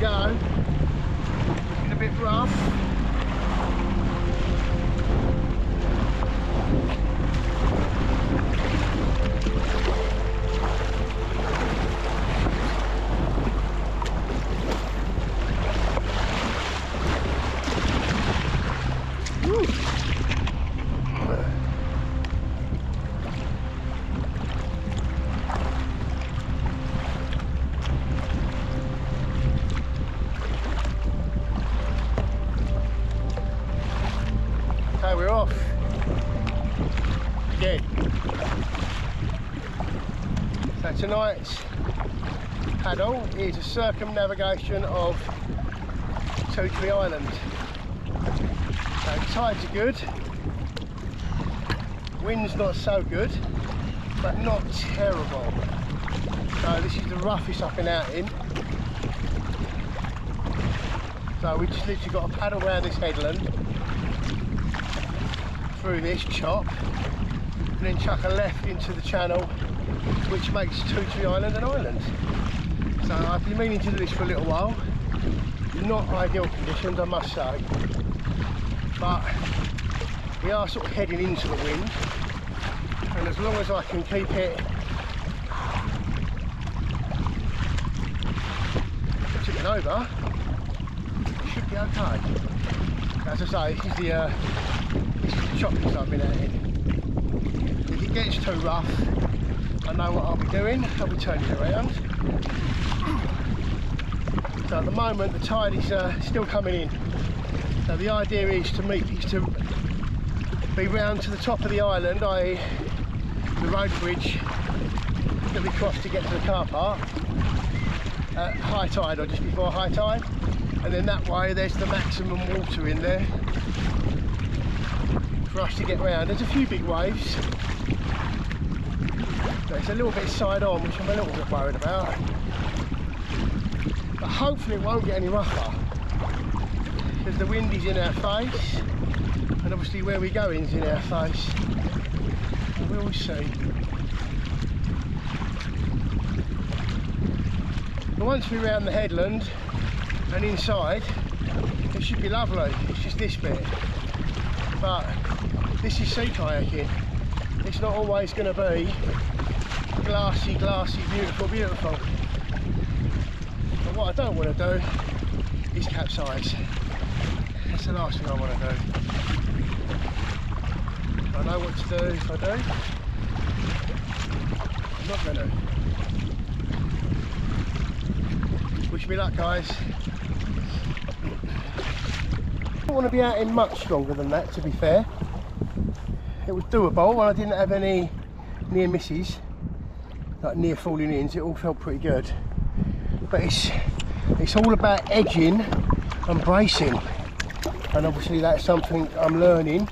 go. Looking a bit rough. Okay, we're off again. So tonight's paddle is a circumnavigation of Two Island. So tides are good, wind's not so good, but not terrible. So this is the roughest I've been out in. So we just literally got to paddle around this headland, through this chop, and then chuck a left into the channel, which makes Two Island an island. So I've been meaning to do this for a little while. Not ideal conditions, I must say, but we are sort of heading into the wind, and as long as I can keep it tipping over, it should be okay. As I say, this is the choppers I've been out in. If it gets too rough, I know what I'll be doing. I'll be turning it around. So at the moment the tide is still coming in. So the idea is to be round to the top of the island, i.e. the road bridge that we cross to get to the car park at high tide or just before high tide, and then that way there's the maximum water in there for us to get round. There's a few big waves, but it's a little bit side on, which I'm a little bit worried about. But hopefully it won't get any rougher, because the wind is in our face, and obviously where we're going is in our face. We'll see. But once we're around the headland and inside, it should be lovely. It's just this bit. But this is sea kayaking. It's not always going to be glassy, beautiful, beautiful. But what I don't want to do is capsize. That's the last thing I want to do. I know what to do if I do. I'm not going to. Wish me luck, guys. I don't want to be out in much longer than that, to be fair. It was doable, and I didn't have any near misses, like near falling ins. It all felt pretty good. But it's all about edging and bracing, and obviously that's something I'm learning.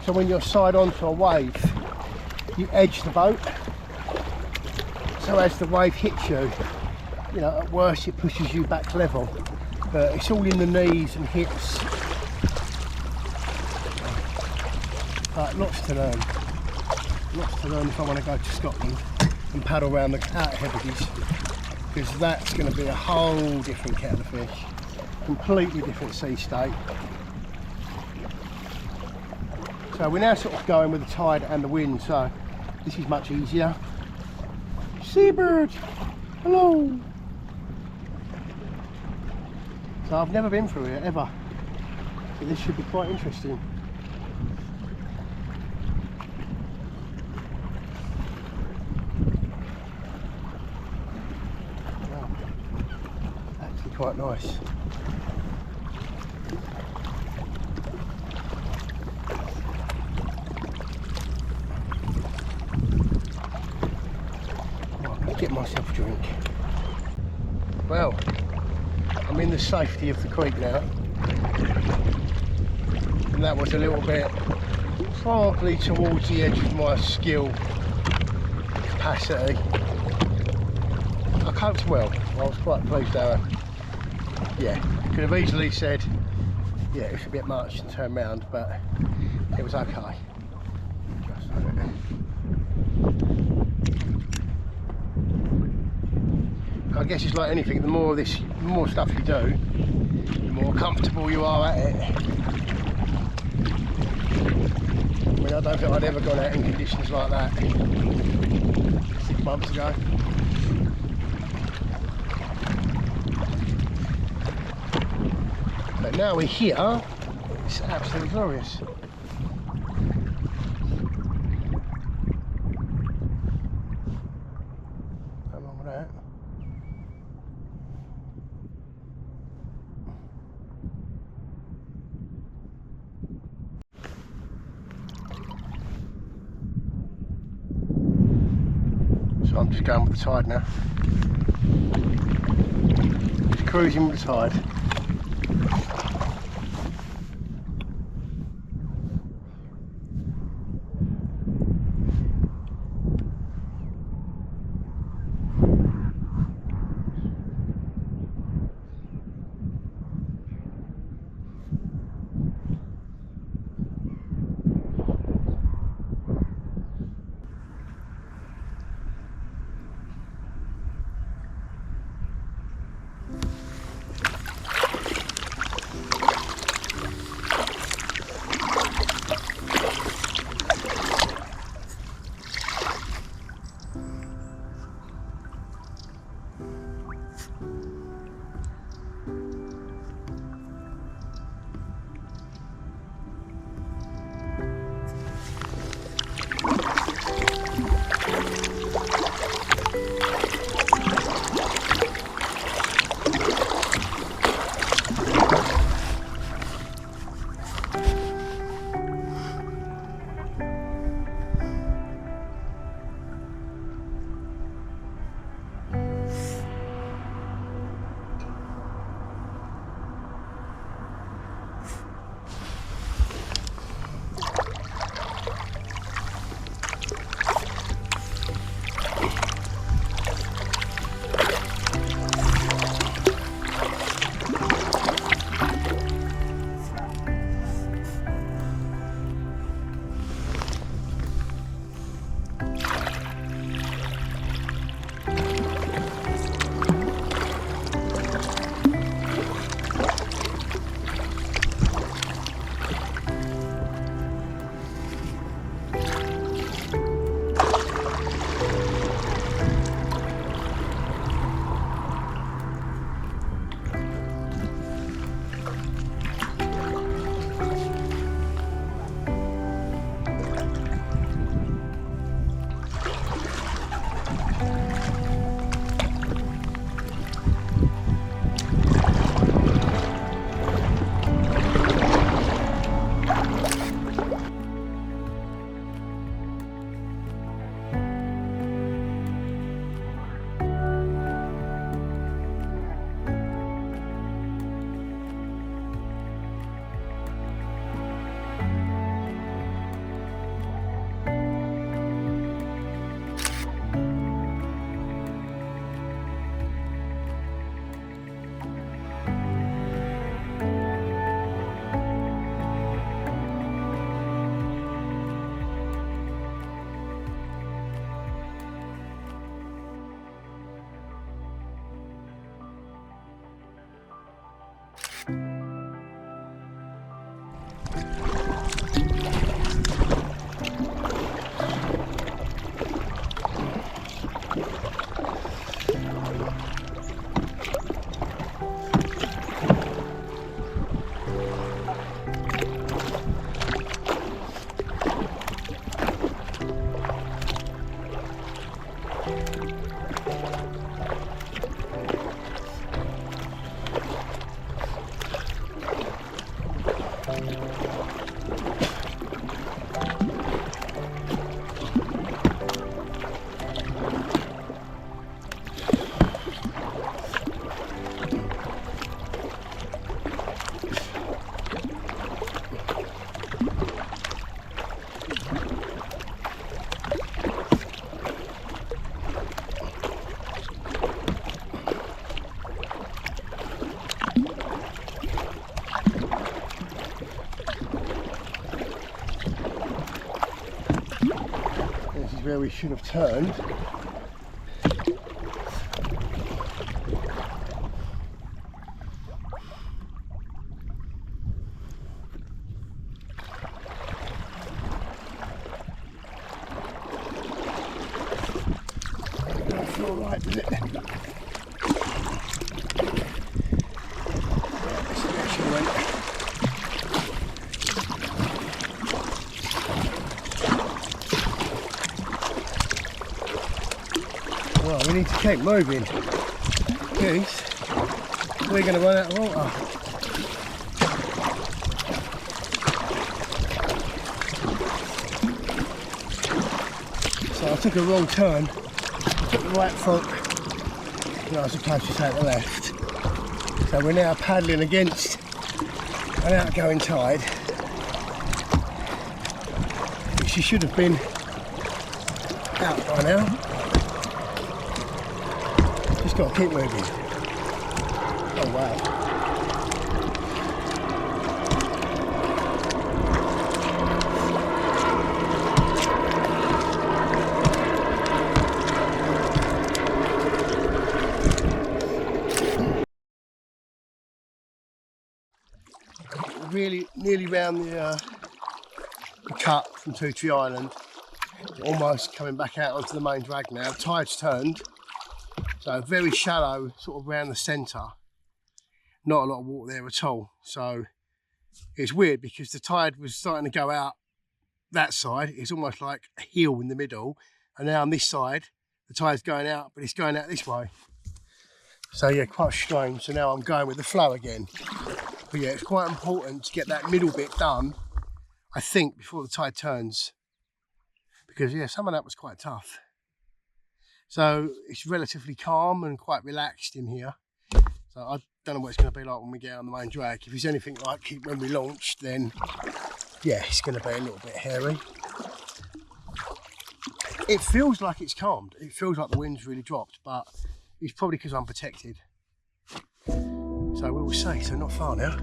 So when you're side onto a wave, you edge the boat, so as the wave hits you, you know, at worst it pushes you back level, but it's all in the knees and hips. But lots to learn if I want to go to Scotland and paddle around the Outer Hebrides, because that's going to be a whole different kettle of fish, completely different sea state. So we're now sort of going with the tide and the wind, so this is much easier. Seabird, hello. So I've never been through here ever, so this should be quite interesting. Wow, actually quite nice. Get myself a drink. Well, I'm in the safety of the creek now, and that was a little bit probably towards the edge of my skill capacity. I coped well. I was quite pleased though. Yeah, could have easily said, yeah, it's a bit much and turn round, but it was okay. Just I guess it's like anything, the more stuff you do, the more comfortable you are at it. I mean, I don't think I'd ever gone out in conditions like that 6 months ago. But now we're here, it's absolutely glorious. Nothing wrong with that. So I'm just going with the tide now. Just cruising with the tide. Where we should have turned. right, does it? Yeah, this is where she went. Well, we need to keep moving because we're going to run out of water. So I took a wrong turn, took the right foot, and I was supposed to take the left. So we're now paddling against an outgoing tide, which she should have been out by now. Just got to keep moving. Oh wow. Really nearly round the cut from Two Tree Island, almost coming back out onto the main drag now. Tide's turned, so very shallow sort of round the centre, not a lot of water there at all. So it's weird because the tide was starting to go out that side, it's almost like a hill in the middle, and now on this side the tide's going out, but it's going out this way. So yeah, quite strange. So now I'm going with the flow again. But yeah, it's quite important to get that middle bit done, I think, before the tide turns. Because yeah, some of that was quite tough. So it's relatively calm and quite relaxed in here. So I don't know what it's going to be like when we get on the main drag. If it's anything like when we launched, then yeah, it's going to be a little bit hairy. It feels like it's calmed. It feels like the wind's really dropped, but it's probably because I'm protected. So we will see, so not far now.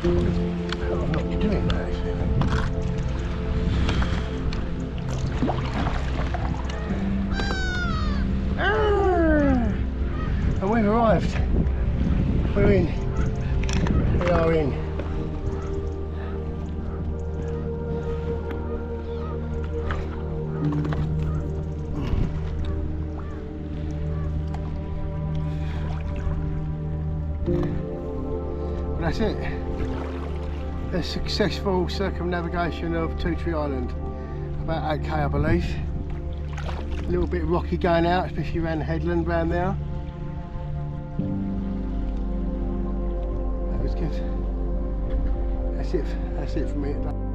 I'm not doing that. And we've arrived. We're in. We are in. And that's it. A successful circumnavigation of Tree Island. About 8k I believe. A little bit rocky going out, especially around the headland round there. That was good. That's it for me today.